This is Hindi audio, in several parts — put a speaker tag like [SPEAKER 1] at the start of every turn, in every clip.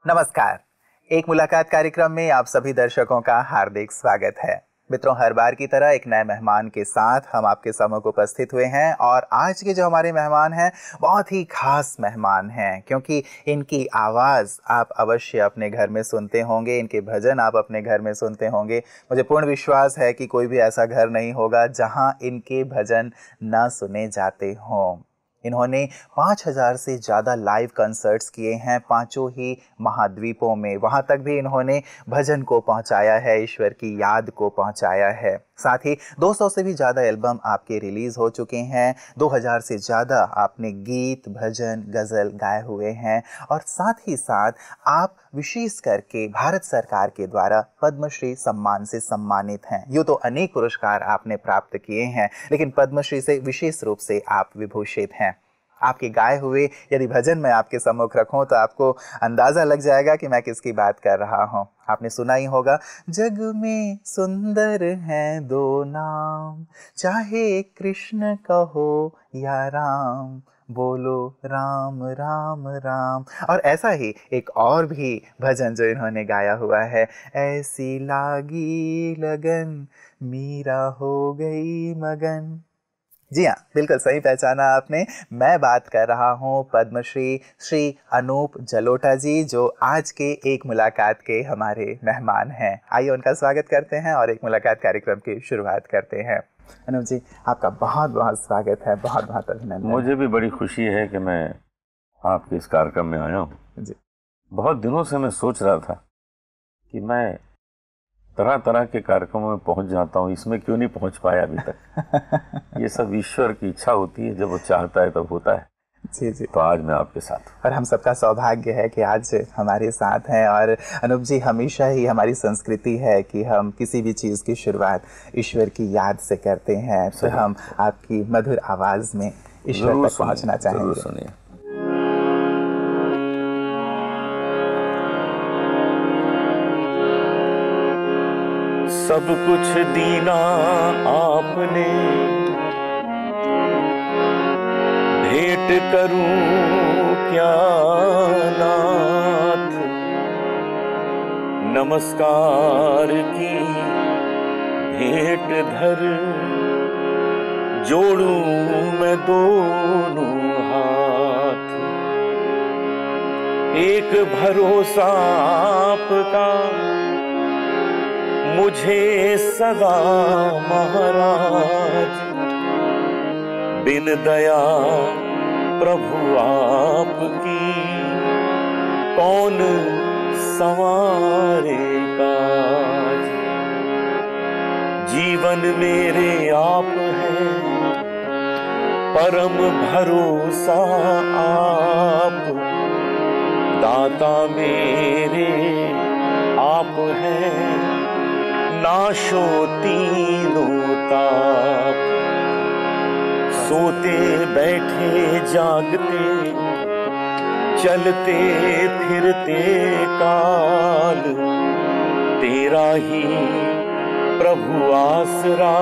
[SPEAKER 1] नमस्कार। एक मुलाकात कार्यक्रम में आप सभी दर्शकों का हार्दिक स्वागत है। मित्रों, हर बार की तरह एक नए मेहमान के साथ हम आपके सम्मुख उपस्थित हुए हैं और आज के जो हमारे मेहमान हैं बहुत ही खास मेहमान हैं, क्योंकि इनकी आवाज़ आप अवश्य अपने घर में सुनते होंगे, इनके भजन आप अपने घर में सुनते होंगे। मुझे पूर्ण विश्वास है कि कोई भी ऐसा घर नहीं होगा जहां इनके भजन ना सुने जाते हों। इन्होंने 5000 से ज़्यादा लाइव कंसर्ट्स किए हैं पांचों ही महाद्वीपों में। वहाँ तक भी इन्होंने भजन को पहुँचाया है, ईश्वर की याद को पहुँचाया है। साथ ही 200 से भी ज़्यादा एल्बम आपके रिलीज़ हो चुके हैं। 2000 से ज़्यादा आपने गीत, भजन, गज़ल गाए हुए हैं और साथ ही साथ आप विशेष करके भारत सरकार के द्वारा पद्मश्री सम्मान से सम्मानित हैं। यूँ तो अनेक पुरस्कार आपने प्राप्त किए हैं, लेकिन पद्मश्री से विशेष रूप से आप विभूषित हैं। आपके गाए हुए यदि भजन मैं आपके सम्मुख रखूं तो आपको अंदाज़ा लग जाएगा कि मैं किसकी बात कर रहा हूं। आपने सुना ही होगा, जग में सुंदर हैं दो नाम, चाहे कृष्ण कहो या राम, बोलो राम राम राम। और ऐसा ही एक और भी भजन जो इन्होंने गाया हुआ है, ऐसी लागी लगन मीरा हो गई मगन। जी हाँ, बिल्कुल सही पहचाना आपने। मैं बात कर रहा हूँ पद्मश्री श्री अनूप जलोटा जी, जो आज के एक मुलाकात के हमारे मेहमान हैं। आइए उनका स्वागत करते हैं और एक मुलाकात कार्यक्रम की शुरुआत करते हैं। अनूप जी, आपका बहुत बहुत स्वागत है, बहुत बहुत अभिनंदन।
[SPEAKER 2] मुझे भी बड़ी खुशी है कि मैं आपके इस कार्यक्रम में आया हूँ जी। बहुत दिनों से मैं सोच रहा था कि मैं तरह तरह के कार्यक्रमों में पहुंच जाता हूं, इसमें क्यों नहीं पहुंच पाया अभी तक। ये सब ईश्वर की इच्छा होती है, जब वो चाहता है तब होता है। जी जी। तो आज मैं आपके साथ,
[SPEAKER 1] और हम सबका सौभाग्य है कि आज हमारे साथ हैं। और अनूप जी, हमेशा ही हमारी संस्कृति है कि हम किसी भी चीज़ की शुरुआत ईश्वर की याद से करते हैं, तो हम आपकी मधुर आवाज़ में ईश्वर तक पहुँचना चाहेंगे।
[SPEAKER 2] सुनिए। सब कुछ दीना आपने, भेंट करूं क्या नाथ, नमस्कार की भेंट धर, जोड़ूं मैं दोनों हाथ, एक भरोसा आपका मुझे सदा महाराज, बिन दया प्रभु आपकी कौन संवारे काज, जीवन मेरे आप है, परम भरोसा आप, दाता मेरे आप हैं, नाशो तीनों ताप, सोते बैठे जागते, चलते फिरते काल, तेरा ही प्रभु आसरा,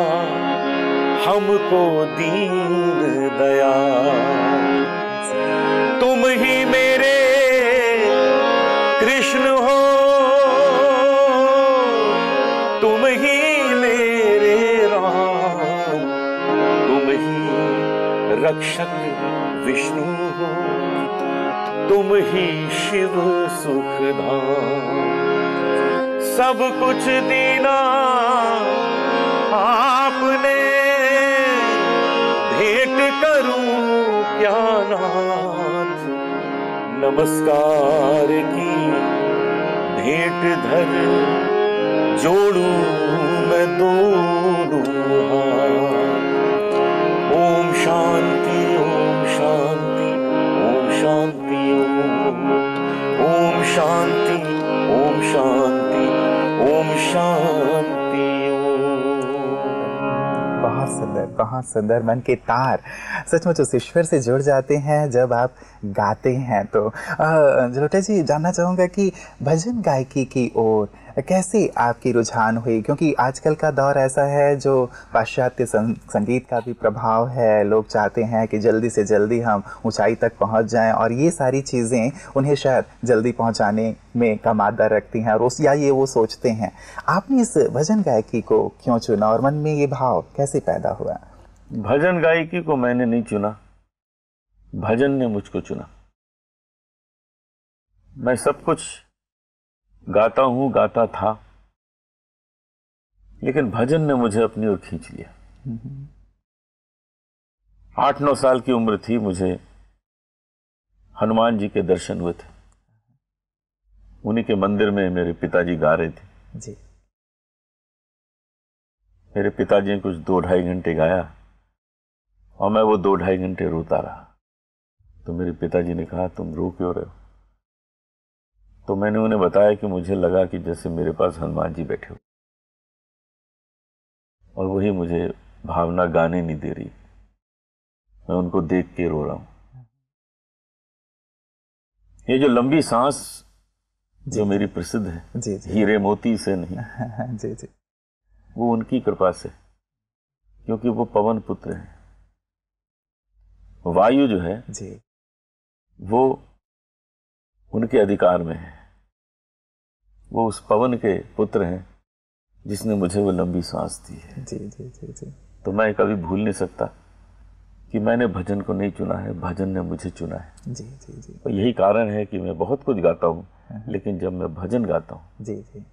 [SPEAKER 2] हमको दीन दयाल, तुम ही मेरे कृष्ण हो, तुम ही मेरे राम, तुम ही रक्षक विष्णु हो, तुम ही शिव सुखधाम, सब कुछ दीना आपने, भेंट करूं क्या नाथ, नमस्कार की भेंट धर, जोड़ूं मैं दोनों हाथ, ओम शांति ओम शांति ओम शांति ओम शांति ओम शांति ओम शांति।
[SPEAKER 1] बहुत सुंदर, बहुत सुंदर। मन के तार सचमुच उस ईश्वर से जुड़ जाते हैं जब आप गाते हैं। तो जलोटा जी, जानना चाहूँगा कि भजन गायकी की ओर कैसी आपकी रुझान हुई? क्योंकि आजकल का दौर ऐसा है जो पाश्चात्य संगीत का भी प्रभाव है। लोग चाहते हैं कि जल्दी से जल्दी हम ऊंचाई तक पहुंच जाएं और ये सारी चीज़ें उन्हें शायद जल्दी पहुंचाने में का मादा रखती हैं और या ये वो सोचते हैं। आपने इस भजन गायकी को क्यों चुना और मन में ये भाव कैसे पैदा हुआ?
[SPEAKER 2] भजन गायकी को मैंने नहीं चुना, भजन ने मुझको चुना। मैं सब कुछ गाता हूं, गाता था, लेकिन भजन ने मुझे अपनी ओर खींच लिया। 8-9 साल की उम्र थी, मुझे हनुमान जी के दर्शन हुए थे। उन्हीं के मंदिर में मेरे पिताजी गा रहे थे
[SPEAKER 1] जी।
[SPEAKER 2] मेरे पिताजी ने कुछ 2-2.5 घंटे गाया और मैं वो 2-2.5 घंटे रोता रहा। तो मेरे पिताजी ने कहा, तुम रो क्यों रहे हो? तो मैंने उन्हें बताया कि मुझे लगा कि जैसे मेरे पास हनुमान जी बैठे हो और वही मुझे भावना गाने नहीं दे रही, मैं उनको देख के रो रहा हूं। ये जो लंबी सांस जो मेरी प्रसिद्ध है,
[SPEAKER 1] जी जी,
[SPEAKER 2] हीरे मोती से नहीं,
[SPEAKER 1] जी जी,
[SPEAKER 2] वो उनकी कृपा से, क्योंकि वो पवन पुत्र है। वायु जो है
[SPEAKER 1] जी,
[SPEAKER 2] वो उनके अधिकार में है। वो उस पवन के पुत्र हैं जिसने मुझे वो लंबी सांस दी है।
[SPEAKER 1] जी जी जी जी।
[SPEAKER 2] तो मैं कभी भूल नहीं सकता कि मैंने भजन को नहीं चुना है, भजन ने मुझे चुना है।
[SPEAKER 1] जी जी जी।
[SPEAKER 2] तो यही कारण है कि मैं बहुत कुछ गाता हूँ, लेकिन जब मैं भजन गाता हूँ
[SPEAKER 1] जी जी,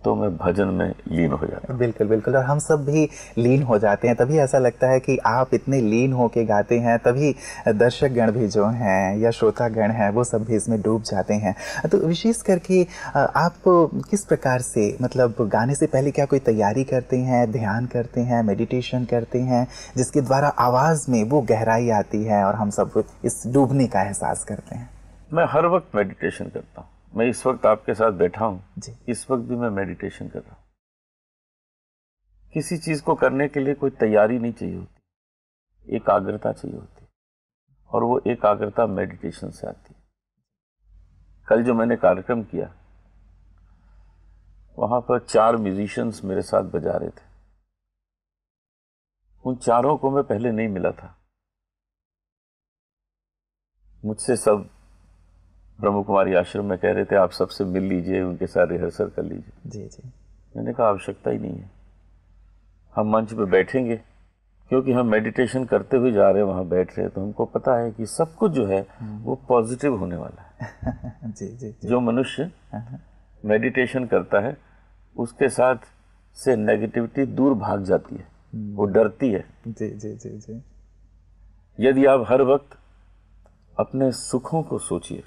[SPEAKER 2] तो मैं भजन में लीन हो जाता हूँ।
[SPEAKER 1] बिल्कुल बिल्कुल, और हम सब भी लीन हो जाते हैं। तभी ऐसा लगता है कि आप इतने लीन होके गाते हैं, तभी दर्शक गण भी जो हैं या श्रोता गण हैं वो सब भी इसमें डूब जाते हैं। तो विशेष करके आप किस प्रकार से, मतलब गाने से पहले क्या कोई तैयारी करते हैं, ध्यान करते हैं, मेडिटेशन करते हैं, जिसके द्वारा आवाज़ में वो गहराई आती है और हम सब इस डूबने का एहसास करते हैं?
[SPEAKER 2] मैं हर वक्त मेडिटेशन करता हूँ। मैं इस वक्त आपके साथ बैठा हूँ, इस वक्त भी मैं मेडिटेशन कर रहा हूँ। किसी चीज को करने के लिए कोई तैयारी नहीं चाहिए होती, एकाग्रता चाहिए होती है, और वो एकाग्रता मेडिटेशन से आती है। कल जो मैंने कार्यक्रम किया, वहां पर 4 म्यूजिशियंस मेरे साथ बजा रहे थे। उन चारों को मैं पहले नहीं मिला था। मुझसे सब ब्रह्म कुमारी आश्रम में कह रहे थे आप सबसे मिल लीजिए, उनके साथ रिहर्सल कर लीजिए।
[SPEAKER 1] जी जी।
[SPEAKER 2] मैंने कहा आवश्यकता ही नहीं है, हम मंच पे बैठेंगे, क्योंकि हम मेडिटेशन करते हुए जा रहे हैं, वहां बैठ रहे हैं, तो हमको पता है कि सब कुछ जो है वो पॉजिटिव होने वाला है।
[SPEAKER 1] जी जी जी।
[SPEAKER 2] जो मनुष्य मेडिटेशन करता है उसके साथ से नेगेटिविटी दूर भाग जाती है, वो डरती है।
[SPEAKER 1] जी जी जी जी।
[SPEAKER 2] यदि आप हर वक्त अपने सुखों को सोचिए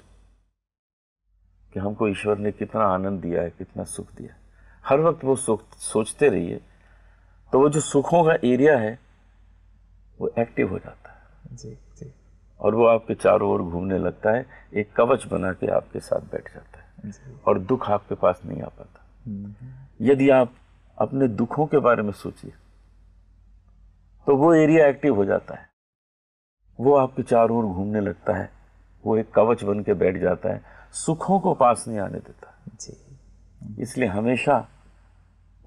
[SPEAKER 2] कि हमको ईश्वर ने कितना आनंद दिया है, कितना सुख दिया है, हर वक्त वो सोचते रहिए, तो वो जो सुखों का एरिया है वो एक्टिव हो जाता है।
[SPEAKER 1] जी जी।
[SPEAKER 2] और वो आपके चारों ओर घूमने लगता है, एक कवच बना के आपके साथ बैठ जाता है
[SPEAKER 1] जी।
[SPEAKER 2] और दुख आपके पास नहीं आ पाता। यदि आप अपने दुखों के बारे में सोचिए तो वो एरिया एक्टिव हो जाता है, वो आपके चारों ओर घूमने लगता है, वो एक कवच बन के बैठ जाता है, सुखों को पास नहीं आने देता।
[SPEAKER 1] जी।
[SPEAKER 2] इसलिए हमेशा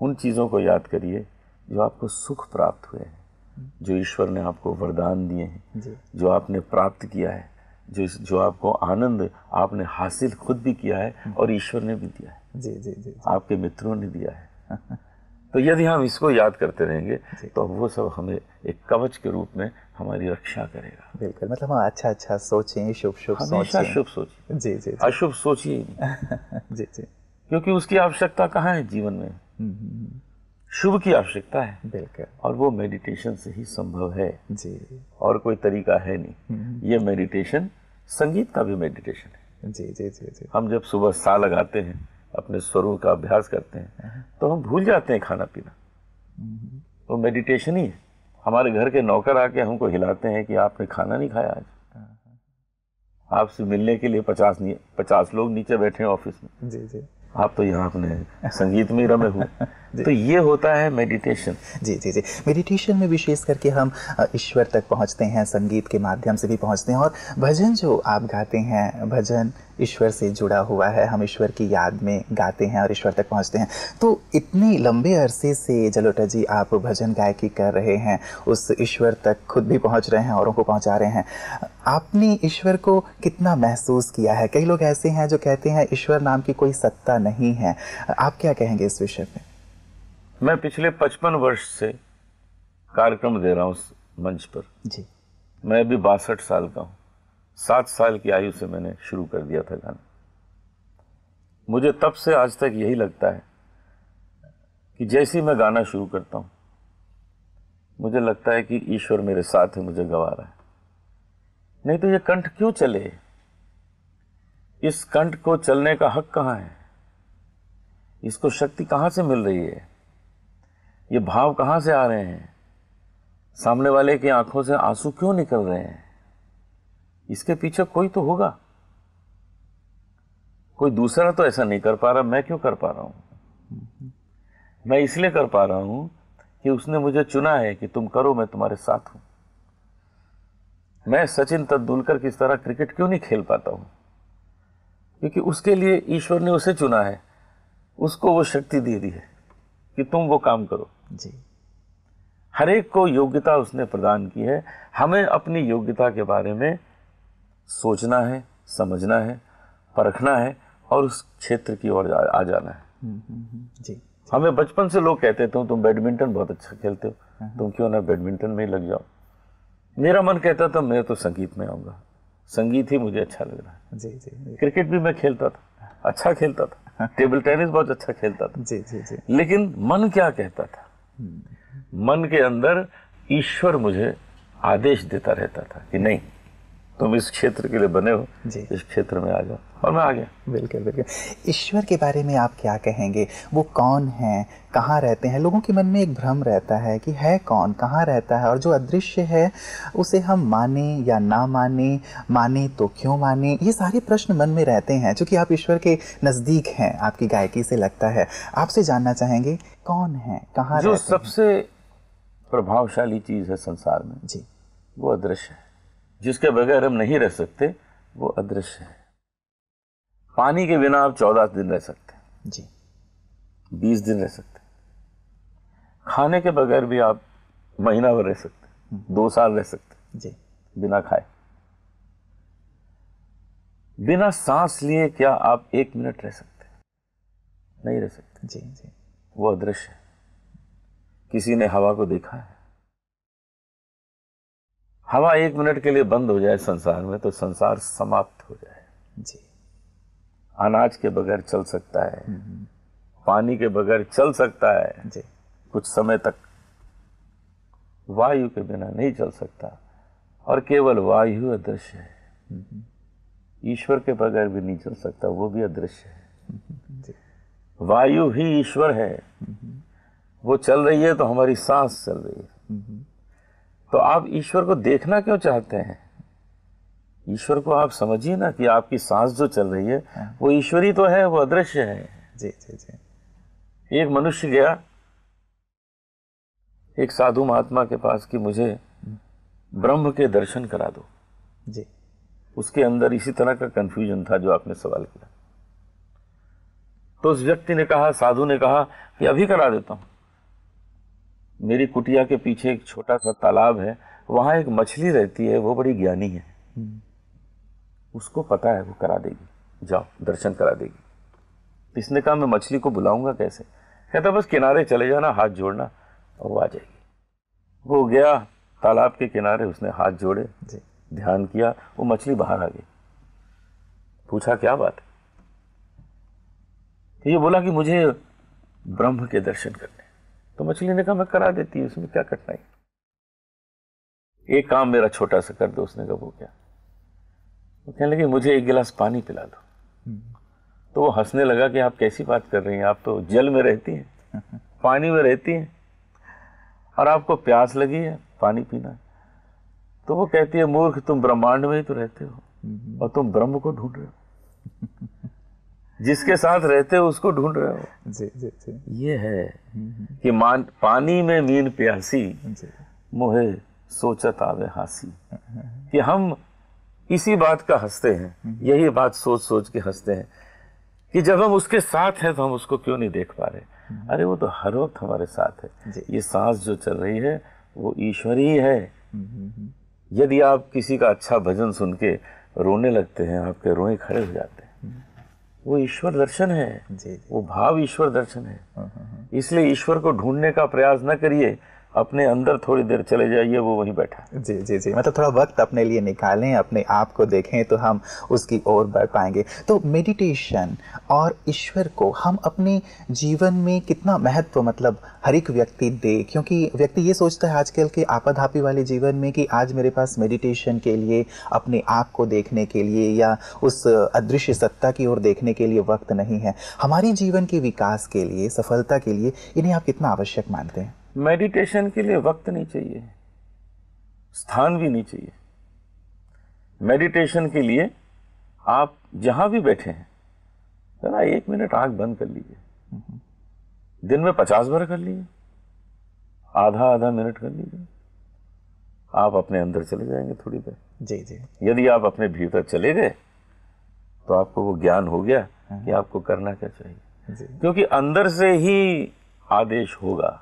[SPEAKER 2] उन चीजों को याद करिए जो आपको सुख प्राप्त हुए हैं, जो ईश्वर ने आपको वरदान दिए हैं, जो आपने प्राप्त किया है, जो आपको आनंद आपने हासिल खुद भी किया है और ईश्वर ने भी दिया है।
[SPEAKER 1] जी जी जी।
[SPEAKER 2] आपके मित्रों ने दिया है। तो यदि हम इसको याद करते रहेंगे तो वो सब हमें एक कवच के रूप में हमारी रक्षा करेगा।
[SPEAKER 1] बिल्कुल, मतलब हम अच्छा अच्छा सोचें, शुभ शुभ सोचें।
[SPEAKER 2] हमेशा शुभ सोचिए,
[SPEAKER 1] जी जी।
[SPEAKER 2] अशुभ सोचिए ही नहीं।
[SPEAKER 1] जी जी।
[SPEAKER 2] क्योंकि उसकी आवश्यकता कहाँ है जीवन में, शुभ की आवश्यकता है।
[SPEAKER 1] बिल्कुल।
[SPEAKER 2] और वो मेडिटेशन से ही संभव है
[SPEAKER 1] जी।
[SPEAKER 2] और कोई तरीका है नहीं। ये मेडिटेशन संगीत का भी मेडिटेशन है।
[SPEAKER 1] जी जी जी जी।
[SPEAKER 2] हम जब सुबह सा लगाते हैं, अपने स्वरों का अभ्यास करते हैं, तो हम भूल जाते हैं खाना पीना। वो मेडिटेशन ही है। हमारे घर के नौकर आके हमको हिलाते हैं कि आपने खाना नहीं खाया आज। आपसे मिलने के लिए 50 लोग नीचे बैठे हैं ऑफिस में।
[SPEAKER 1] जी जी।
[SPEAKER 2] आप तो यहाँ अपने संगीत में ही रमे हुए। तो ये होता है मेडिटेशन।
[SPEAKER 1] जी जी जी। मेडिटेशन में विशेष करके हम ईश्वर तक पहुंचते हैं, संगीत के माध्यम से भी पहुंचते हैं, और भजन जो आप गाते हैं, भजन ईश्वर से जुड़ा हुआ है, हम ईश्वर की याद में गाते हैं और ईश्वर तक पहुंचते हैं। तो इतने लंबे अरसे से जलोटा जी आप भजन गायकी कर रहे हैं, उस ईश्वर तक खुद भी पहुंच रहे हैं, औरों को पहुंचा रहे हैं, आपने ईश्वर को कितना महसूस किया है? कई लोग ऐसे हैं जो कहते हैं ईश्वर नाम की कोई सत्ता नहीं है, आप क्या कहेंगे इस विषय पे?
[SPEAKER 2] मैं पिछले 55 वर्ष से कार्यक्रम दे रहा हूँ उस मंच पर
[SPEAKER 1] जी।
[SPEAKER 2] मैं अभी 62 साल का हूँ। 7 साल की आयु से मैंने शुरू कर दिया था गाना। मुझे तब से आज तक यही लगता है कि जैसे ही मैं गाना शुरू करता हूँ, मुझे लगता है कि ईश्वर मेरे साथ है, मुझे गवा रहा है। नहीं तो ये कंठ क्यों चले? इस कंठ को चलने का हक कहाँ है? इसको शक्ति कहाँ से मिल रही है? ये भाव कहाँ से आ रहे हैं? सामने वाले की आंखों से आंसू क्यों निकल रहे हैं? इसके पीछे कोई तो होगा। कोई दूसरा तो ऐसा नहीं कर पा रहा, मैं क्यों कर पा रहा हूं? मैं इसलिए कर पा रहा हूं कि उसने मुझे चुना है कि तुम करो, मैं तुम्हारे साथ हूं। मैं सचिन तेंदुलकर की तरह क्रिकेट क्यों नहीं खेल पाता हूं? क्योंकि उसके लिए ईश्वर ने उसे चुना है, उसको वो शक्ति दे दी है कि तुम वो काम करो।
[SPEAKER 1] जी।
[SPEAKER 2] हर एक को योग्यता उसने प्रदान की है। हमें अपनी योग्यता के बारे में सोचना है, समझना है, परखना है और उस क्षेत्र की ओर आ जाना है।
[SPEAKER 1] जी।
[SPEAKER 2] हमें बचपन से लोग कहते थे तुम बैडमिंटन बहुत अच्छा खेलते हो, तुम क्यों ना बैडमिंटन में लग जाओ। मेरा मन कहता था मैं तो संगीत में आऊंगा, संगीत ही मुझे अच्छा लग रहा है।
[SPEAKER 1] जी जी।
[SPEAKER 2] क्रिकेट भी मैं खेलता था, अच्छा खेलता था, टेबल टेनिस बहुत अच्छा खेलता था।
[SPEAKER 1] जी जी जी।
[SPEAKER 2] लेकिन मन क्या कहता था? मन के अंदर ईश्वर मुझे आदेश देता रहता था कि नहीं, तुम इस क्षेत्र के लिए बने हो, इस क्षेत्र में आ जाओ, और मैं आ गया।
[SPEAKER 1] बिल्कुल बिल्कुल। ईश्वर के बारे में आप क्या कहेंगे? वो कौन है, कहाँ रहते हैं? लोगों के मन में एक भ्रम रहता है कि है कौन, कहाँ रहता है, और जो अदृश्य है उसे हम माने या ना माने, माने तो क्यों माने, ये सारे प्रश्न मन में रहते हैं। चूंकि आप ईश्वर के नज़दीक हैं, आपकी गायकी से लगता है, आपसे जानना चाहेंगे कौन है, कहाँ रहते हैं?
[SPEAKER 2] जो सबसे प्रभावशाली चीज है संसार में
[SPEAKER 1] जी,
[SPEAKER 2] वो अदृश्य है। जिसके बगैर हम नहीं रह सकते वो अदृश्य है। पानी के बिना आप 14 दिन रह सकते हैं
[SPEAKER 1] जी,
[SPEAKER 2] 20 दिन रह सकते हैं। खाने के बगैर भी आप महीना भर रह सकते हैं, 2 साल रह सकते हैं
[SPEAKER 1] जी,
[SPEAKER 2] बिना खाए। बिना सांस लिए क्या आप 1 मिनट रह सकते हैं? नहीं रह सकते।
[SPEAKER 1] जी जी।
[SPEAKER 2] वो अदृश्य है। किसी ने हवा को देखा है? हवा 1 मिनट के लिए बंद हो जाए संसार में तो संसार समाप्त हो जाए।
[SPEAKER 1] जी।
[SPEAKER 2] अनाज के बगैर चल सकता है, पानी के बगैर चल सकता है
[SPEAKER 1] जी।
[SPEAKER 2] कुछ समय तक, वायु के बिना नहीं चल सकता, और केवल वायु अदृश्य है। ईश्वर के बगैर भी नहीं चल सकता, वो भी अदृश्य है।
[SPEAKER 1] जी।
[SPEAKER 2] वायु ही ईश्वर है। वो चल रही है तो हमारी सांस चल रही है। तो आप ईश्वर को देखना क्यों चाहते हैं? ईश्वर को आप समझिए ना कि आपकी सांस जो चल रही है वो ईश्वरी तो है, वो अदृश्य है।
[SPEAKER 1] जी जी जी।
[SPEAKER 2] एक मनुष्य गया एक साधु महात्मा के पास कि मुझे ब्रह्म के दर्शन करा दो।
[SPEAKER 1] जी।
[SPEAKER 2] उसके अंदर इसी तरह का कंफ्यूजन था जो आपने सवाल किया। तो उस व्यक्ति ने कहा, साधु ने कहा कि अभी करा देता हूं। मेरी कुटिया के पीछे एक छोटा सा तालाब है, वहां एक मछली रहती है, वो बड़ी ज्ञानी है, उसको पता है, वो करा देगी, जाओ दर्शन करा देगी। इसने कहा मैं मछली को बुलाऊंगा कैसे? कहता बस किनारे चले जाना, हाथ जोड़ना और वो आ जाएगी। वो गया तालाब के किनारे, उसने हाथ जोड़े, ध्यान किया, वो मछली बाहर आ गई। पूछा क्या बात है? तो ये बोला कि मुझे ब्रह्म के दर्शन करने। तो मछली ने कहा मैं करा देती हूँ, उसमें क्या कठिनाई, एक काम मेरा छोटा सा कर दो। उसने कहा वो क्या? वो कहने लगे मुझे 1 गिलास पानी पिला दो। तो वो हंसने लगा कि आप कैसी बात कर रही हैं, आप तो जल में रहती हैं, पानी में रहती हैं, और आपको प्यास लगी है, पानी पीना है। तो वो कहती है मूर्ख, तुम ब्रह्मांड में ही तो रहते हो और तुम ब्रह्म को ढूंढ रहे हो। जिसके साथ रहते हो उसको ढूंढ रहे हो।
[SPEAKER 1] जी जी जी।
[SPEAKER 2] ये है कि पानी में मीन प्यासी, मोहे सोचत आवे हासी। कि हम इसी बात का हंसते हैं, यही बात सोच सोच के हंसते हैं कि जब हम उसके साथ हैं तो हम उसको क्यों नहीं देख पा रहे। अरे वो तो हर वक्त हमारे साथ है। ये सांस जो चल रही है वो ईश्वर ही है। यदि आप किसी का अच्छा भजन सुन के रोने लगते हैं, आपके रोए खड़े हो जाते हैं, वो ईश्वर दर्शन है। वो भाव ईश्वर दर्शन है। इसलिए ईश्वर को ढूंढने का प्रयास न करिए, अपने अंदर थोड़ी देर चले जाइए, वो वहीं बैठा है।
[SPEAKER 1] जी जी जी, मतलब थोड़ा वक्त अपने लिए निकालें, अपने आप को देखें तो हम उसकी ओर बढ़ पाएंगे। तो मेडिटेशन और ईश्वर को हम अपने जीवन में कितना महत्व मतलब हर एक व्यक्ति दे, क्योंकि व्यक्ति ये सोचता है आजकल के आपाधापी वाले जीवन में कि आज मेरे पास मेडिटेशन के लिए, अपने आप को देखने के लिए या उस अदृश्य सत्ता की ओर देखने के लिए वक्त नहीं है। हमारे जीवन के विकास के लिए, सफलता के लिए इन्हें आप कितना आवश्यक मानते हैं?
[SPEAKER 2] मेडिटेशन के लिए वक्त नहीं चाहिए, स्थान भी नहीं चाहिए। मेडिटेशन के लिए आप जहां भी बैठे हैं जरा 1 मिनट आंख बंद कर लीजिए। दिन में 50 बार कर लीजिए, आधा मिनट कर लीजिए। आप अपने अंदर चले जाएंगे थोड़ी देर।
[SPEAKER 1] जी जी।
[SPEAKER 2] यदि आप अपने भीतर चले गए तो आपको वो ज्ञान हो गया कि आपको करना क्या चाहिए, क्योंकि अंदर से ही आदेश होगा।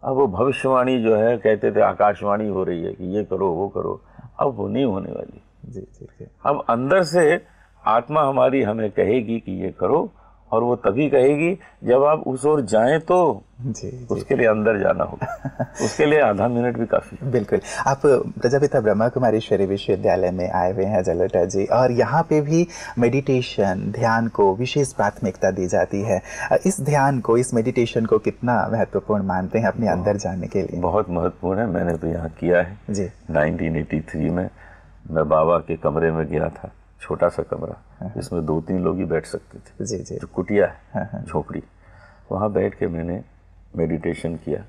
[SPEAKER 2] अब वो भविष्यवाणी जो है, कहते थे आकाशवाणी हो रही है कि ये करो वो करो, अब वो नहीं होने वाली।
[SPEAKER 1] जी जी जी।
[SPEAKER 2] अब अंदर से आत्मा हमारी हमें कहेगी कि ये करो, और वो तभी कहेगी जब आप उस ओर जाएं तो
[SPEAKER 1] जी,
[SPEAKER 2] उसके लिए अंदर जाना होगा। उसके लिए आधा मिनट भी काफी।
[SPEAKER 1] बिल्कुल। आप प्रजापिता ब्रह्मा कुमारीश्वरी विश्वविद्यालय में आए हुए हैं जलोटा जी, और यहाँ पे भी मेडिटेशन, ध्यान को विशेष प्राथमिकता दी जाती है। इस ध्यान को, इस मेडिटेशन को कितना महत्वपूर्ण मानते हैं अपने अंदर जाने के लिए?
[SPEAKER 2] बहुत महत्वपूर्ण है। मैंने तो यहाँ किया है
[SPEAKER 1] जी।
[SPEAKER 2] 1983 में मैं बाबा के कमरे में गया था, छोटा सा कमरा जिसमें 2-3 लोग ही बैठ सकते थे।
[SPEAKER 1] जी जी।
[SPEAKER 2] जो कुटिया है, झोपड़ी, वहाँ बैठ के मैंने मेडिटेशन किया,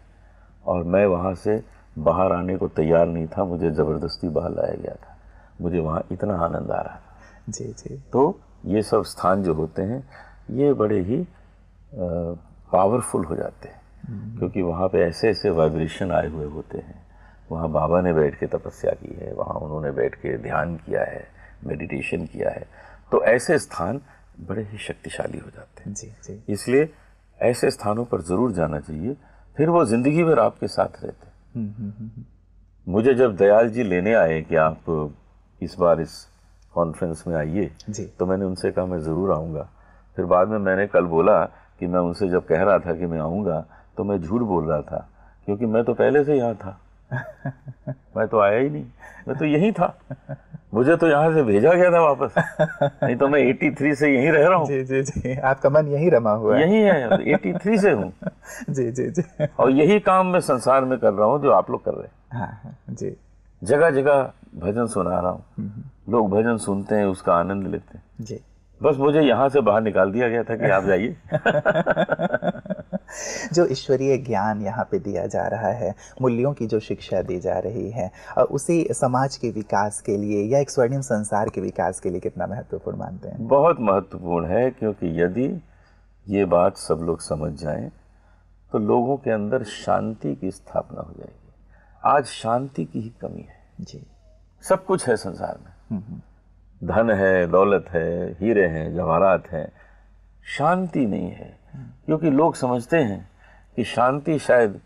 [SPEAKER 2] और मैं वहाँ से बाहर आने को तैयार नहीं था। मुझे ज़बरदस्ती बाहर लाया गया था। मुझे वहाँ इतना आनंद आ रहा था।
[SPEAKER 1] जी जी।
[SPEAKER 2] तो ये सब स्थान जो होते हैं ये बड़े ही पावरफुल हो जाते हैं, क्योंकि वहाँ पे ऐसे ऐसे वाइब्रेशन आए हुए होते हैं। वहाँ बाबा ने बैठ के तपस्या की है, वहाँ उन्होंने बैठ के ध्यान किया है, मेडिटेशन किया है। तो ऐसे स्थान बड़े ही शक्तिशाली हो जाते हैं।
[SPEAKER 1] जी जी।
[SPEAKER 2] इसलिए ऐसे स्थानों पर ज़रूर जाना चाहिए, फिर वो ज़िंदगी भर आपके साथ रहते हैं। मुझे जब दयाल जी लेने आए कि आप इस बार इस कॉन्फ्रेंस में आइए, तो मैंने उनसे कहा मैं ज़रूर आऊँगा। फिर बाद में मैंने कल बोला कि मैं उनसे जब कह रहा था कि मैं आऊँगा तो मैं झूठ बोल रहा था, क्योंकि मैं तो पहले से यहाँ था। मैं तो आया ही नहीं, मैं तो यहीं था। मुझे तो यहाँ से भेजा गया था वापस, नहीं तो मैं 83 से यहीं रह रहा हूँ।
[SPEAKER 1] जी जी जी। आपका मन यहीं रमा हुआ है?
[SPEAKER 2] यहीं है, 83 से हूँ।
[SPEAKER 1] जी जी जी।
[SPEAKER 2] और यही काम मैं संसार में कर रहा हूँ जो आप लोग कर रहे हैं।
[SPEAKER 1] हाँ जी।
[SPEAKER 2] जगह जगह भजन सुना रहा हूँ, लोग भजन सुनते हैं, उसका आनंद लेते हैं।
[SPEAKER 1] जी।
[SPEAKER 2] बस मुझे यहाँ से बाहर निकाल दिया गया था कि आप जाइए।
[SPEAKER 1] जो ईश्वरीय ज्ञान यहाँ पे दिया जा रहा है, मूल्यों की जो शिक्षा दी जा रही है, उसे समाज के विकास के लिए या एक स्वर्णिम संसार के विकास के लिए कितना महत्वपूर्ण मानते हैं?
[SPEAKER 2] बहुत महत्वपूर्ण है, क्योंकि यदि ये बात सब लोग समझ जाएं तो लोगों के अंदर शांति की स्थापना हो जाएगी। आज शांति की ही कमी है।
[SPEAKER 1] जी।
[SPEAKER 2] सब कुछ है संसार में, धन है, दौलत है, हीरे हैं, जवाहरात हैं, शांति नहीं है। क्योंकि लोग समझते हैं कि शांति शायद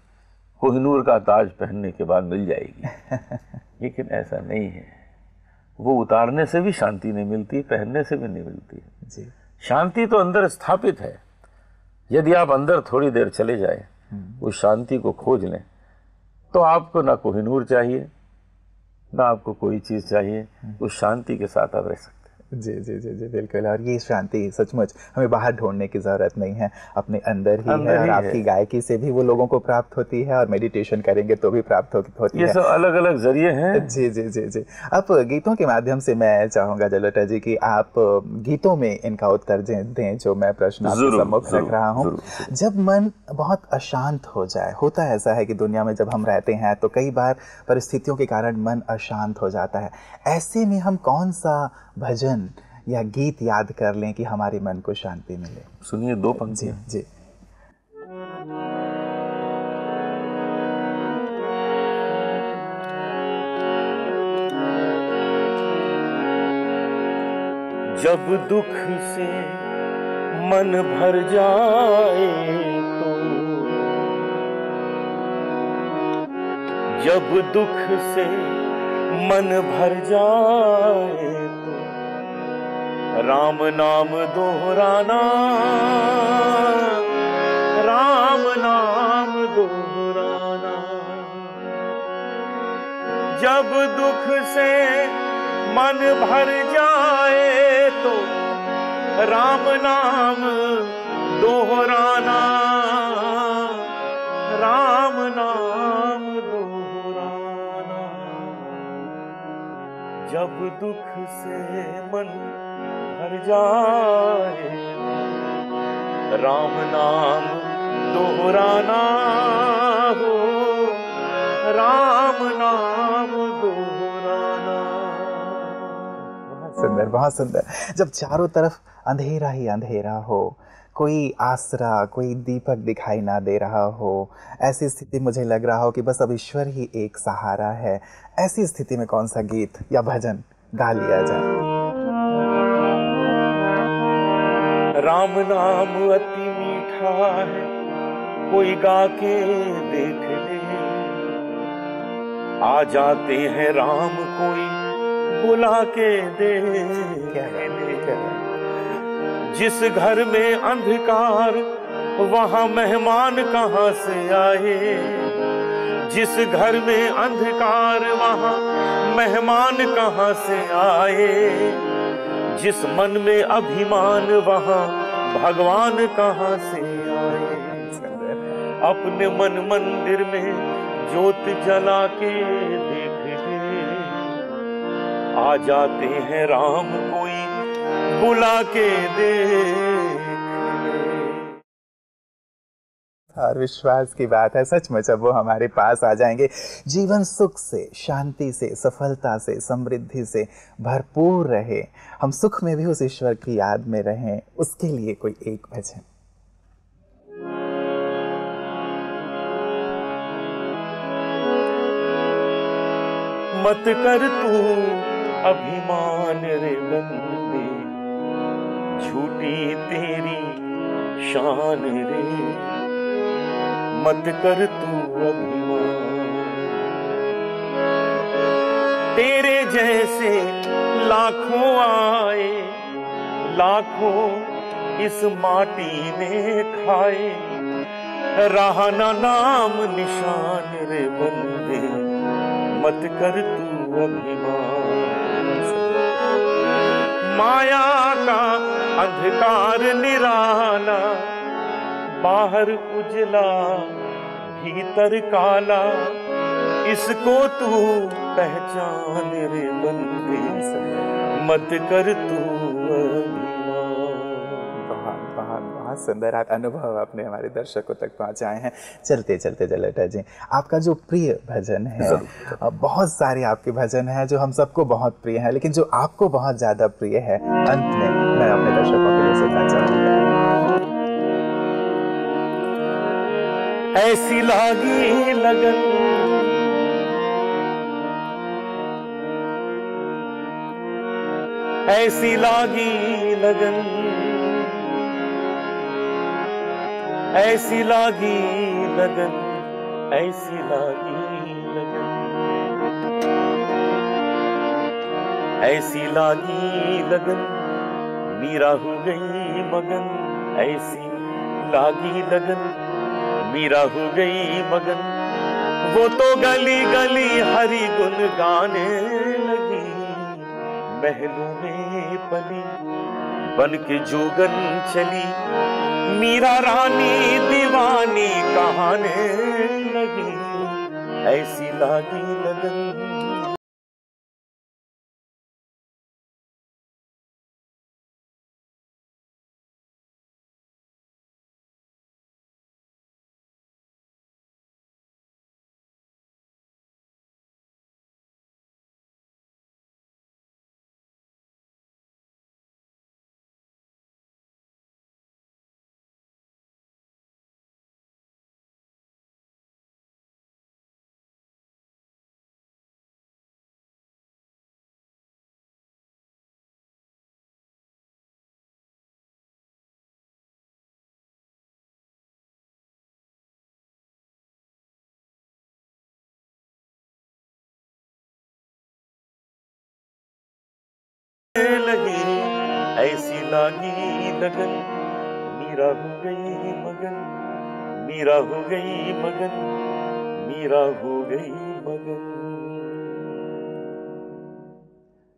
[SPEAKER 2] कोहिनूर का ताज पहनने के बाद मिल जाएगी, लेकिन ऐसा नहीं है। वो उतारने से भी शांति नहीं मिलती, पहनने से भी नहीं मिलती है।
[SPEAKER 1] जी।
[SPEAKER 2] शांति तो अंदर स्थापित है। यदि आप अंदर थोड़ी देर चले जाए, उस शांति को खोज लें, तो आपको ना कोहिनूर चाहिए, ना आपको कोई चीज़ चाहिए। उस शांति के साथ आप रह सकते हैं।
[SPEAKER 1] जी जी जी जी, बिल्कुल। और ये शांति सचमुच हमें बाहर ढूंढने की ज़रूरत नहीं है, अपने अंदर ही है। और आपकी गायकी से भी वो लोगों को प्राप्त होती है, और मेडिटेशन करेंगे तो भी प्राप्त होती है।
[SPEAKER 2] ये सब अलग अलग जरिए हैं।
[SPEAKER 1] जी जी जी जी। अब गीतों के माध्यम से मैं चाहूँगा जलोटा जी कि आप गीतों में इनका उत्तर दें जो मैं प्रश्न आपके सम्मुख रख रहा हूँ। जब मन बहुत अशांत हो जाए, होता है ऐसा है कि दुनिया में जब हम रहते हैं तो कई बार परिस्थितियों के कारण मन अशांत हो जाता है, ऐसे में हम कौन सा भजन या गीत याद कर लें कि हमारे मन को शांति मिले।
[SPEAKER 2] सुनिए 2 पंक्तियां।
[SPEAKER 1] जी जी।
[SPEAKER 2] जब दुख से मन भर जाए तो, जब दुख से मन भर जाए तो, राम नाम दोहराना, राम नाम दोहराना। जब दुख से मन भर जाए तो राम नाम दोहराना, राम नाम दोहराना। जब दुख से मन भर जाए तो राम नाम दोहराना हो, राम नाम दोहराना।
[SPEAKER 1] सुंदर, बहुत सुंदर। जब चारों तरफ अंधेरा ही अंधेरा हो, कोई आसरा, कोई दीपक दिखाई ना दे रहा हो, ऐसी स्थिति मुझे लग रहा हो कि बस अब ईश्वर ही एक सहारा है, ऐसी स्थिति में कौन सा गीत या भजन गा लिया जाए?
[SPEAKER 2] राम नाम अति मीठा है, कोई गा के देख ले। आ जाते हैं राम कोई बुला के देख ले। जिस घर में अंधकार वहां मेहमान कहां से आए, जिस घर में अंधकार वहां मेहमान कहां से आए। जिस मन में अभिमान वहां भगवान कहां से आए। अपने मन मंदिर में ज्योत जला के देख ले। आ जाते हैं राम कोई बुला के देख ले।
[SPEAKER 1] और विश्वास की बात है, सचमुच अब वो हमारे पास आ जाएंगे। जीवन सुख से, शांति से, सफलता से, समृद्धि से भरपूर रहे, हम सुख में भी उस ईश्वर की याद में रहें, उसके लिए कोई एक भजन।
[SPEAKER 2] मत कर तू अभिमान रे बंदे, झूठी तेरी शान रे। मत कर तू अभिमान, तेरे जैसे लाखों आए, लाखों इस माटी ने खाए। रहा ना नाम निशान रे बंदे, मत कर तू अभिमान। माया का अंधकार निराला, बाहर उजला भीतर काला। इसको तू पहचान रे बंदे, मत कर तू अभिमान।
[SPEAKER 1] बहुत सुंदर आप अनुभव अपने हमारे दर्शकों तक पहुंचाए हैं। चलते चलते जलेटा जी, आपका जो प्रिय भजन है, बहुत सारे आपके भजन हैं जो हम सबको बहुत प्रिय हैं, लेकिन जो आपको बहुत ज्यादा प्रिय है, अंत में मैं अपने दर्शकों के लिए सुनना चाहूंगा।
[SPEAKER 2] ऐसी लागी लगन, ऐसी लागी लगन, ऐसी लागी लगन, ऐसी लागी लगन, ऐसी लागी लगन। मीरा हो गई मगन, ऐसी लागी लगन। मीरा हो गई मगन, वो तो गली गली हरि गुन गाने लगी। महलों में पली बन के जोगन चली, मीरा रानी दीवानी कहाने लगी। ऐसी लागी लगन। ऐसी लागी लगन, मीरा हो गई मगन, मीरा हो गई मगन, मीरा हो गई मगन।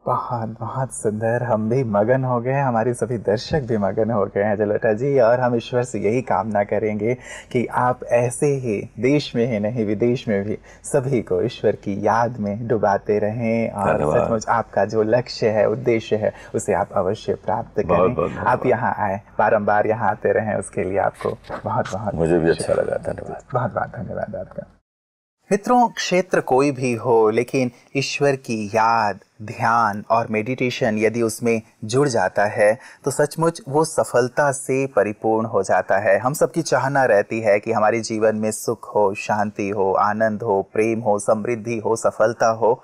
[SPEAKER 1] बहुत बहुत सुंदर। हम भी मगन हो गए, हमारे सभी दर्शक भी मगन हो गए हैं जलोटा जी, और हम ईश्वर से यही कामना करेंगे कि आप ऐसे ही देश में ही नहीं विदेश में भी सभी को ईश्वर की याद में डुबाते रहें, और सचमुच आपका जो लक्ष्य है, उद्देश्य है, उसे आप अवश्य प्राप्त करें। आप यहाँ आए, बारंबार यहाँ आते रहें, उसके लिए आपको बहुत बहुत
[SPEAKER 2] मुझे भी अच्छा लगा। धन्यवाद,
[SPEAKER 1] बहुत बहुत धन्यवाद आपका। मित्रों, क्षेत्र कोई भी हो, लेकिन ईश्वर की याद, ध्यान और मेडिटेशन यदि उसमें जुड़ जाता है तो सचमुच वो सफलता से परिपूर्ण हो जाता है। हम सबकी चाहना रहती है कि हमारे जीवन में सुख हो, शांति हो, आनंद हो, प्रेम हो, समृद्धि हो, सफलता हो,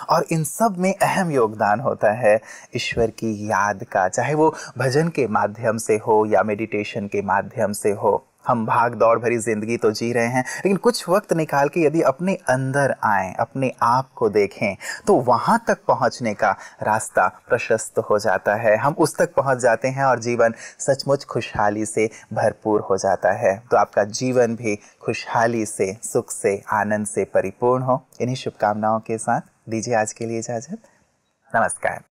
[SPEAKER 1] और इन सब में अहम योगदान होता है ईश्वर की याद का, चाहे वो भजन के माध्यम से हो या मेडिटेशन के माध्यम से हो। हम भाग दौड़ भरी जिंदगी तो जी रहे हैं, लेकिन कुछ वक्त निकाल के यदि अपने अंदर आएं, अपने आप को देखें, तो वहां तक पहुंचने का रास्ता प्रशस्त हो जाता है। हम उस तक पहुंच जाते हैं और जीवन सचमुच खुशहाली से भरपूर हो जाता है। तो आपका जीवन भी खुशहाली से, सुख से, आनंद से परिपूर्ण हो। इन्हीं शुभकामनाओं के साथ दीजिए आज के लिए इजाजत। नमस्कार।